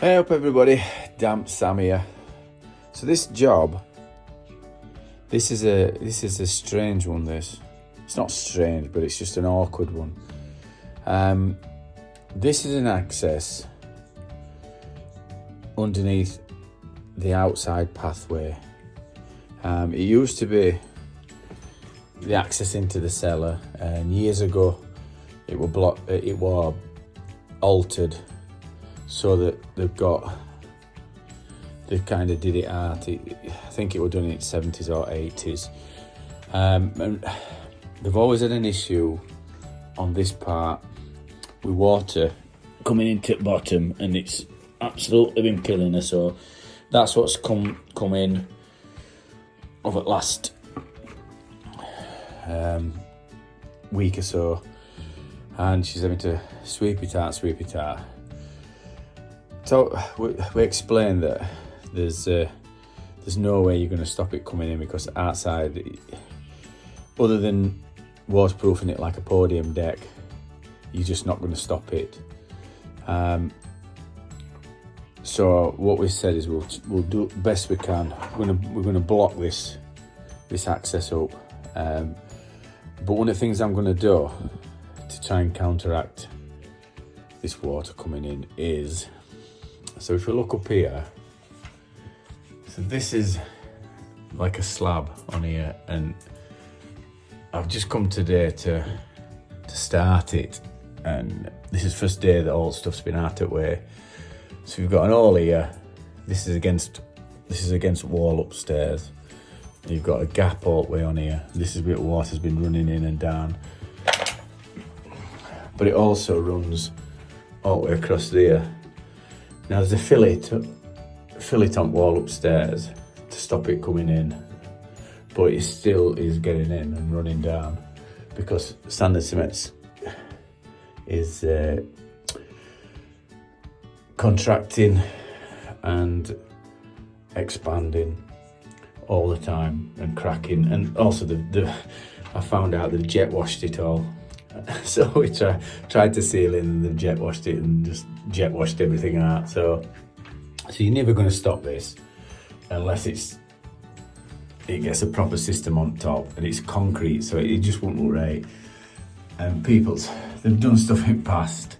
Hey up everybody, Damp Sam here. So this job, this is a strange one. It's not strange, but it's just an awkward one. This is an access underneath the outside pathway. It used to be the access into the cellar, and years ago it was altered so that they kind of did it out. I think it was done in its 70s or 80s. And they've always had an issue on this part with water coming into the bottom, and it's absolutely been killing her. So that's what's come in over the last week or so, and she's having to sweep it out. So we explained that there's no way you're going to stop it coming in, because outside, other than waterproofing it like a podium deck, you're just not going to stop it. So what we said is we'll do the best we can. We're going to block this access up. But one of the things I'm going to do to try and counteract this water coming in is, so if you look up here, so this is like a slab on here, and I've just come today to start it, and this is the first day that all stuff's been out of the way. So we've got an hole here. This is against wall upstairs. You've got a gap all the way on here. This is where water's been running in and down, but it also runs all the way across there. Now there's a fillet on wall upstairs to stop it coming in, but it still is getting in and running down because standard cement is contracting and expanding all the time and cracking. And also I found out they've jet washed it all. So we tried to seal it, and they've jet washed it and just jet washed everything out. So you're never going to stop this unless it gets a proper system on top, and it's concrete, so it just won't look right. And they've done stuff in past.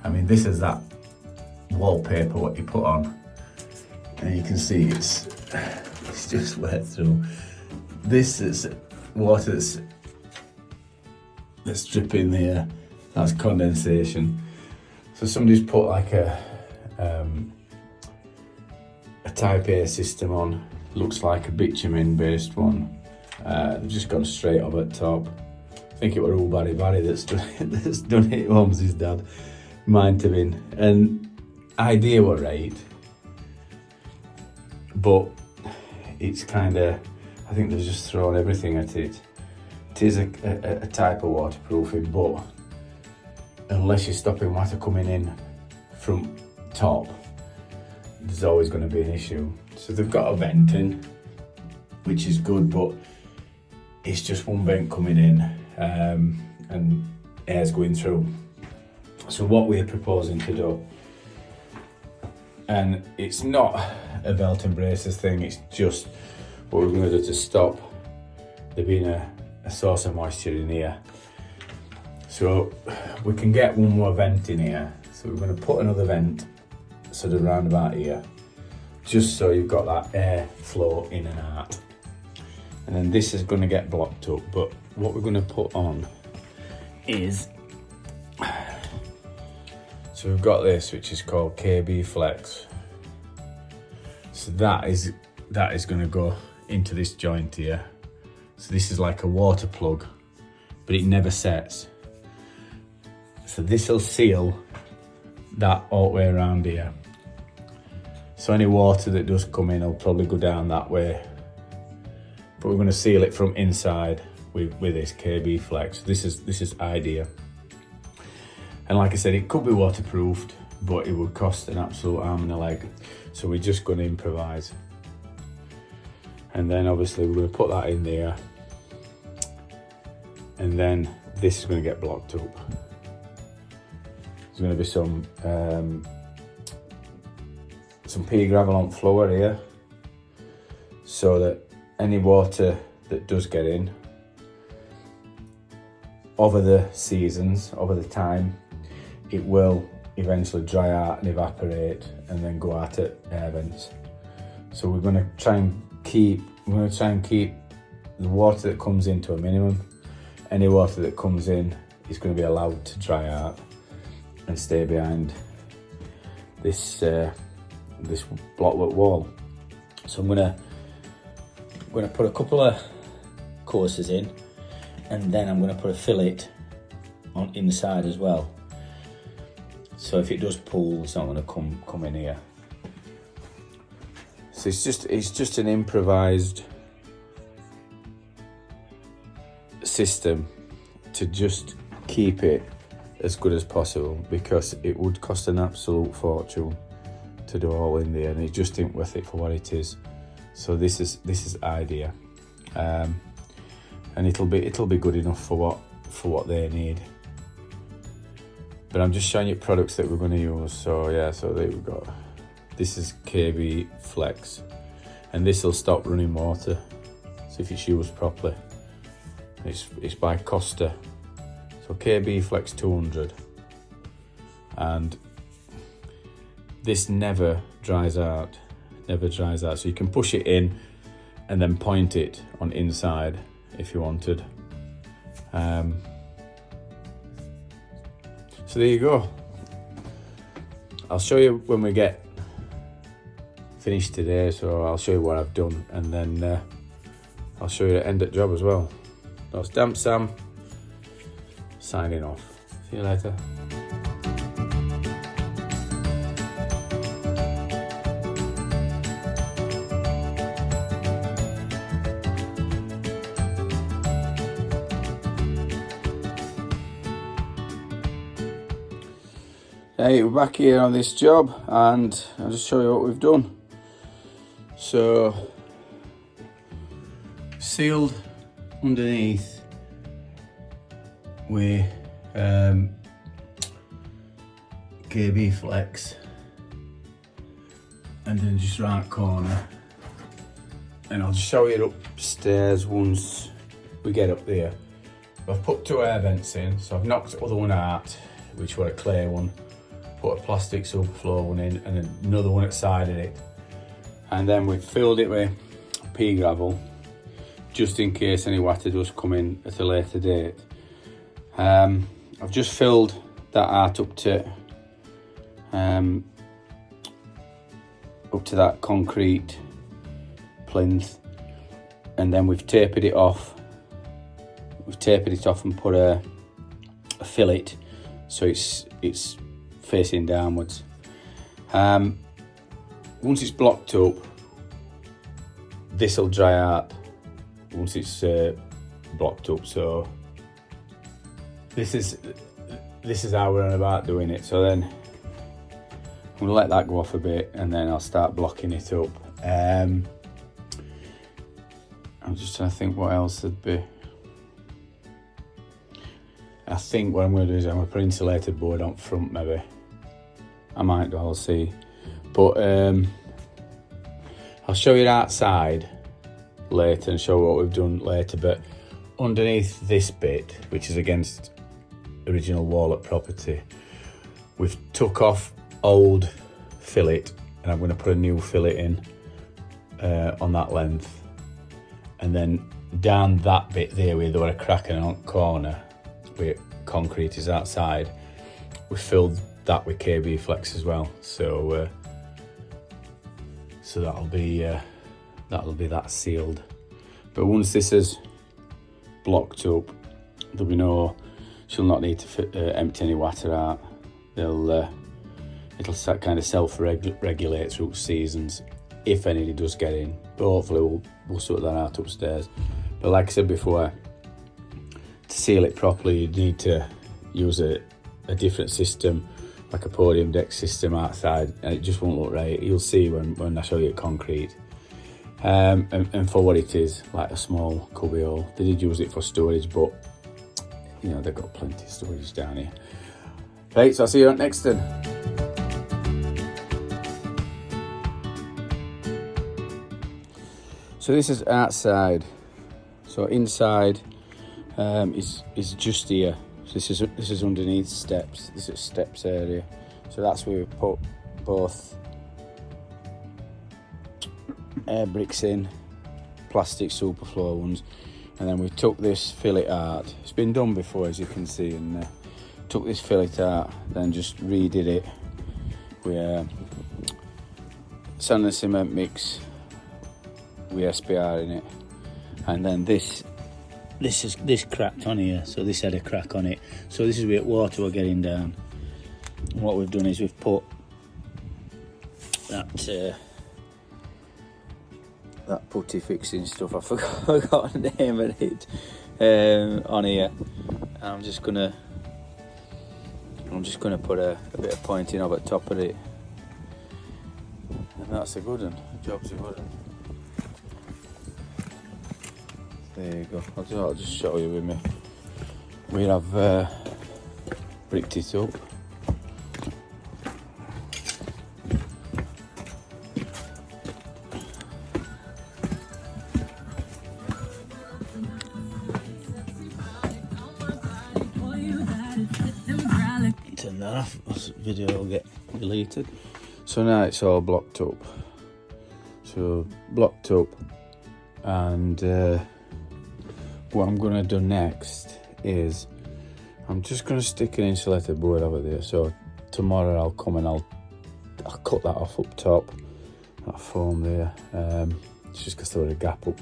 I mean, this is that wallpaper what you put on, and you can see it's just wet through. This is water that's dripping there. That's condensation. So somebody's put like a type A system on. Looks like a bitumen based one. They've just gone straight over the top. I think it was all Barry that's done it. Holmes' dad. Might have been. And idea were right, but it's kind of, I think they've just thrown everything at it. It is a type of waterproofing, but unless you're stopping water coming in from top, there's always going to be an issue. So they've got a vent in, which is good, but it's just one vent coming in, and air's going through. So what we're proposing to do, and it's not a belt and braces thing, it's just what we're going to do to stop there being a source of moisture in here. So we can get one more vent in here. So we're going to put another vent sort of round about here, just so you've got that air flow in and out. And then this is going to get blocked up, but what we're going to put on is, so we've got this, which is called KB Flex. So that is going to go into this joint here. So this is like a water plug, but it never sets. So this will seal that all the way around here. So any water that does come in will probably go down that way. But we're going to seal it from inside with this KB Flex. This is idea. And like I said, it could be waterproofed, but it would cost an absolute arm and a leg. So we're just going to improvise. And then obviously we're going to put that in there, and then this is going to get blocked up. There's going to be some some pea gravel on floor here, so that any water that does get in over the seasons, over the time, it will eventually dry out and evaporate and then go out at air vents. So we're going to try and keep the water that comes in to a minimum. Any water that comes in is going to be allowed to dry out and stay behind this this blockwork wall. So I'm going to put a couple of courses in, and then I'm going to put a fillet on inside as well. So if it does pull, it's not going to come in here. So it's just an improvised system to just keep it as good as possible, because it would cost an absolute fortune to do all in there, and it just ain't worth it for what it is. So this is idea, and it'll be good enough for what they need. But I'm just showing you products that we're going to use. So yeah, so there we go. This is KB Flex, and this will stop running water. So if it's used properly, it's by Costa. So KB Flex 200, and this never dries out. So you can push it in and then point it on inside if you wanted. So there you go. I'll show you when we get finished today, so I'll show you what I've done, and then I'll show you the end of the job as well. That's Damp Sam signing off. See you later. Hey, we're back here on this job, and I'll just show you what we've done. So, sealed underneath with KB Flex, and then just right corner, and I'll just show you upstairs once we get up there. I've put 2 air vents in, so I've knocked the other one out, which was a clay one, put a plastic superflow one in, and then another one at the side of it, and then we've filled it with pea gravel just in case any water does come in at a later date. I've just filled that out up to that concrete plinth, and then we've tapered it off. And put a fillet, so it's facing downwards. Once it's blocked up, this will dry out once it's blocked up. So this is how we're on about doing it. So then I'm gonna let that go off a bit, and then I'll start blocking it up. I'm just trying to think what else there'd be. I think what I'm going to do is I'm going to put insulated board on front, maybe. I might do, I'll see. But I'll show you outside later and show what we've done later. But underneath this bit, which is against original wall at property, we've took off old fillet, and I'm going to put a new fillet in on that length. And then down that bit there where there were a crack in a corner, where concrete is outside, we filled that with KB Flex as well. So so that'll be that sealed. But once this is blocked up, there'll be no. She'll not need to empty any water out. It'll kind of self-regulate through seasons, if any does get in. But hopefully we'll sort that out upstairs. But like I said before, to seal it properly, you need to use a different system, like a podium deck system outside, and it just won't look right. You'll see when I show you concrete. And for what it is, like a small cubbyhole. They did use it for storage, but you know, they've got plenty of storage down here. Right, so I'll see you next then. So this is outside. So inside is just here. So this is underneath steps. This is steps area. So that's where we put both air bricks in, plastic Superflow ones, and then we took this fillet out. It's been done before, as you can see, and took this fillet out, then just redid it with sand and cement mix with SPR in it, and then this cracked on here, so this had a crack on it. So this is where water were getting down. And what we've done is we've put that putty fixing stuff, I forgot the name of it, on here. And I'm just gonna put a bit of pointing up at the top of it, and that's a good one. The job's a good one. There you go. I'll just show you with me. We have bricked it up. Turn that off, this video will get deleted. So now it's all blocked up. So blocked up, and what I'm gonna do next is I'm just gonna stick an insulated board over there. So tomorrow I'll come and I'll cut that off up top, that foam there. It's just because there was a gap up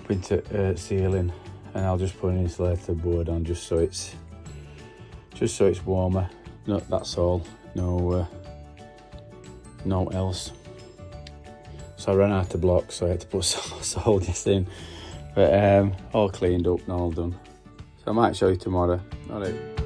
into ceiling, and I'll just put an insulated board on just so it's warmer. No, that's all. No else. So I ran out of blocks, so I had to put soldiers in. But all cleaned up and all done. So I might show you tomorrow. All right.